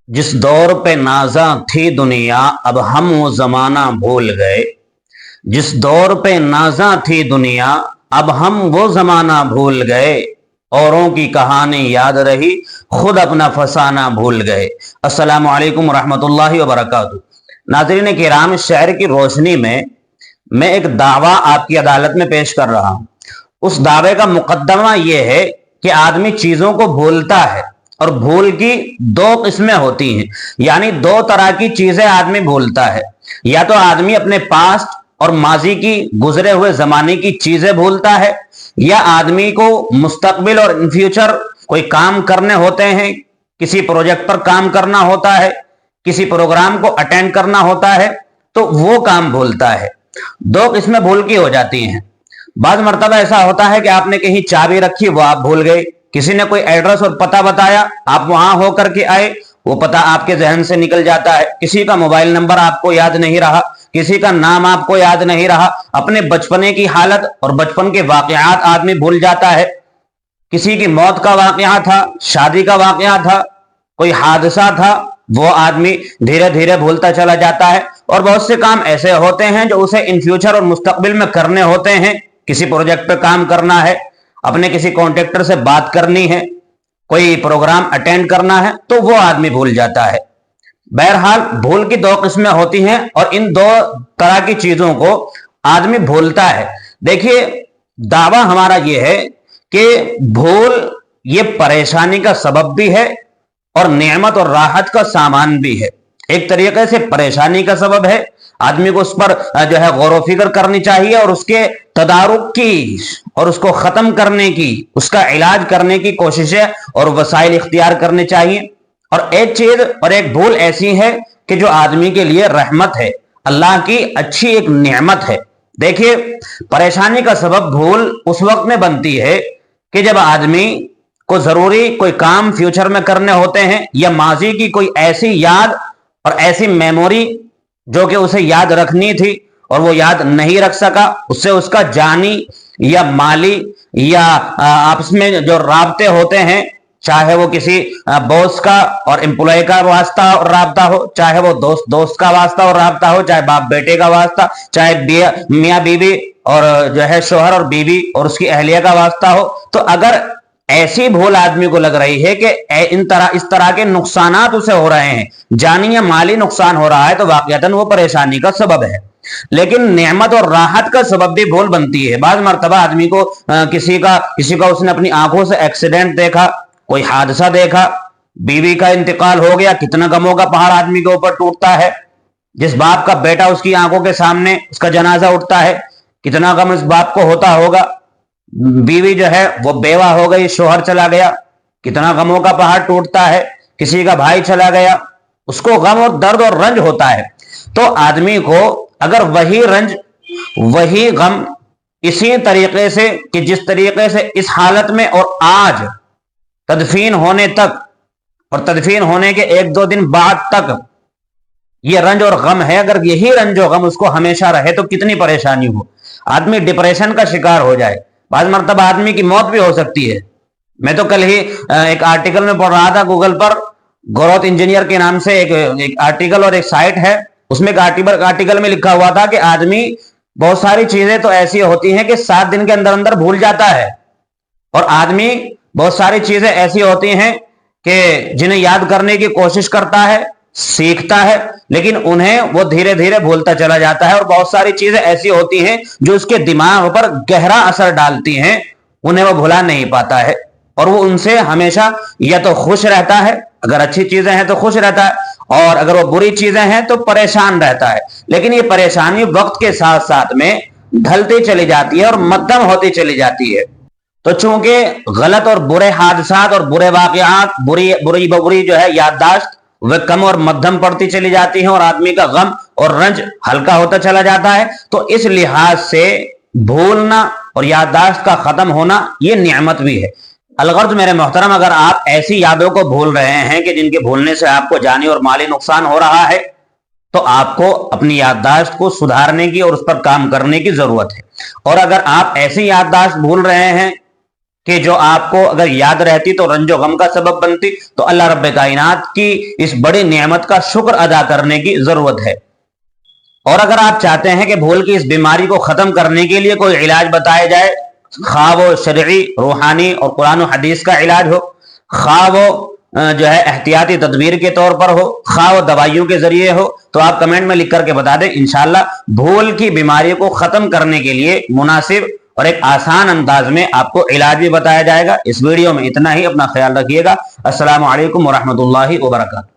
जिस दौर पे नाज़ा थी दुनिया अब हम वो ज़माना भूल गए। जिस दौर पे नाज़ा थी दुनिया अब हम वो ज़माना भूल गए। औरों की कहानी याद रही खुद अपना फसाना भूल गए। अस्सलामु अलैकुम रहमतुल्लाहि व बरकातुहू। नाज़रीन किराम, इस शहर की रोशनी में मैं एक दावा आपकी अदालत में पेश कर रहा हूँ। उस दावे का मुकद्दमा यह है कि आदमी चीज़ों को भूलता है और भूल की दो किस्में होती हैं, यानी दो तरह की चीजें आदमी भूलता है। या तो आदमी अपने पास्ट और माजी की गुजरे हुए जमाने की चीजें भूलता है, या आदमी को मुस्तकबिल और इन फ्यूचर कोई काम करने होते हैं, किसी प्रोजेक्ट पर काम करना होता है, किसी प्रोग्राम को अटेंड करना होता है, तो वो काम भूलता है। दो किस्में भूल की हो जाती हैं। बाज़ मर्तबा ऐसा होता है कि आपने कहीं चाबी रखी, वो आप भूल गए। किसी ने कोई एड्रेस और पता बताया, आप वहां होकर के आए, वो पता आपके जहन से निकल जाता है। किसी का मोबाइल नंबर आपको याद नहीं रहा, किसी का नाम आपको याद नहीं रहा। अपने बचपने की हालत और बचपन के वाकयात आदमी भूल जाता है। किसी की मौत का वाकया था, शादी का वाकया था, कोई हादसा था, वो आदमी धीरे धीरे भूलता चला जाता है। और बहुत से काम ऐसे होते हैं जो उसे इन फ्यूचर और मुस्तकबिल में करने होते हैं। किसी प्रोजेक्ट पे काम करना है, अपने किसी कॉन्ट्रैक्टर से बात करनी है, कोई प्रोग्राम अटेंड करना है, तो वो आदमी भूल जाता है। बहरहाल भूल की दो किस्में होती हैं और इन दो तरह की चीजों को आदमी भूलता है। देखिए, दावा हमारा यह है कि भूल ये परेशानी का सबब भी है और नेमत और राहत का सामान भी है। एक तरीके से परेशानी का सबब है, आदमी को उस पर जो है गौर व फिक्र करनी चाहिए और उसके तदारुक की और उसको खत्म करने की, उसका इलाज करने की कोशिशें और वसाइल इख्तियार करने चाहिए। और एक चीज और एक भूल ऐसी है कि जो आदमी के लिए रहमत है, अल्लाह की अच्छी एक नेमत है। देखिए, परेशानी का सबब भूल उस वक्त में बनती है कि जब आदमी को जरूरी कोई काम फ्यूचर में करने होते हैं, या माजी की कोई ऐसी याद और ऐसी मेमोरी जो कि उसे याद रखनी थी और वो याद नहीं रख सका, उससे उसका जानी या माली या आपस में जो राब्ते होते हैं, चाहे वो किसी बॉस का और एम्प्लॉय का वास्ता और राब्ता हो, चाहे वो दोस्त दोस्त का वास्ता और राब्ता हो, चाहे बाप बेटे का वास्ता, चाहे मियाँ बीवी और जो है शोहर और बीवी और उसकी अहलिया का वास्ता हो, तो अगर ऐसी भूल आदमी को लग रही है कि इस तरह के नुकसानात उसे हो रहे हैं, जानी या माली नुकसान हो रहा है, तो वाकईतन वो परेशानी का सबब है। लेकिन नेमत और राहत का सबब भी भूल बनती है। बाज़ मर्तबा आदमी को किसी का उसने अपनी आंखों से एक्सीडेंट देखा, कोई हादसा देखा, बीवी का इंतकाल हो गया, कितना गमों का पहाड़ आदमी के ऊपर टूटता है। जिस बाप का बेटा उसकी आंखों के सामने उसका जनाजा उठता है, कितना गम इस बाप को होता होगा। बीवी जो है वो बेवा हो गई, शोहर चला गया, कितना गमों का पहाड़ टूटता है। किसी का भाई चला गया, उसको गम और दर्द और रंज होता है। तो आदमी को अगर वही रंज वही गम इसी तरीके से कि जिस तरीके से इस हालत में और आज तदफीन होने तक और तदफीन होने के एक दो दिन बाद तक ये रंज और गम है, अगर यही रंज और गम उसको हमेशा रहे तो कितनी परेशानी हो। आदमी डिप्रेशन का शिकार हो जाए, बाज़ मर्तबा आदमी की मौत भी हो सकती है। मैं तो कल ही एक आर्टिकल में पढ़ रहा था, गूगल पर ग्रोथ इंजीनियर के नाम से एक आर्टिकल और एक साइट है, उसमें एक आर्टिकल में लिखा हुआ था कि आदमी बहुत सारी चीजें तो ऐसी होती हैं कि 7 दिन के अंदर अंदर भूल जाता है, और आदमी बहुत सारी चीजें ऐसी होती हैं कि जिन्हें याद करने की कोशिश करता है, सीखता है, लेकिन उन्हें वो धीरे धीरे भूलता चला जाता है। और बहुत सारी चीजें ऐसी होती हैं जो उसके दिमाग पर गहरा असर डालती हैं, उन्हें वो भुला नहीं पाता है, और वो उनसे हमेशा या तो खुश रहता है, अगर अच्छी चीजें हैं तो खुश रहता है, और अगर वो बुरी चीजें हैं तो परेशान रहता है। लेकिन ये परेशानी वक्त के साथ साथ में ढलती चली जाती है और मध्यम होती चली जाती है। तो चूंकि गलत और बुरे हादसात और बुरे वाकयात, बुरी जो है याददाश्त, वह कम और मध्यम पड़ती चली जाती है और आदमी का गम और रंज हल्का होता चला जाता है। तो इस लिहाज से भूलना और याददाश्त का खत्म होना ये नियामत भी है। अलगर्ज मेरे मोहतरम, अगर आप ऐसी यादों को भूल रहे हैं कि जिनके भूलने से आपको जानी और माली नुकसान हो रहा है, तो आपको अपनी याददाश्त को सुधारने की और उस पर काम करने की जरूरत है। और अगर आप ऐसी याददाश्त भूल रहे हैं کہ جو آپ کو اگر یاد رہتی تو رنج و غم کا سبب بنتی، تو اللہ رب کائنات کی اس بڑی نعمت کا شکر ادا کرنے کی ضرورت ہے۔ اور اگر آپ چاہتے ہیں کہ بھول کی اس بیماری کو ختم کرنے کے لیے کوئی علاج بتایا جائے، خواہ وہ شرعی، روحانی اور قرآن و حدیث کا علاج ہو، خواہ وہ جو ہے احتیاطی تدبیر کے طور پر ہو، خواہ وہ دوائیوں کے ذریعے ہو، تو آپ کمنٹ میں لکھ کر کے بتا دیں، انشاءاللہ بھول کی بیماری کو ختم کرنے کے لیے مناسب اور ایک آسان انداز میں آپ کو علاج بھی بتایا جائے گا۔ اس ویڈیو میں اتنا ہی، اپنا خیال رکھیے گا۔ السلام علیکم ورحمۃ اللہ وبرکاتہ۔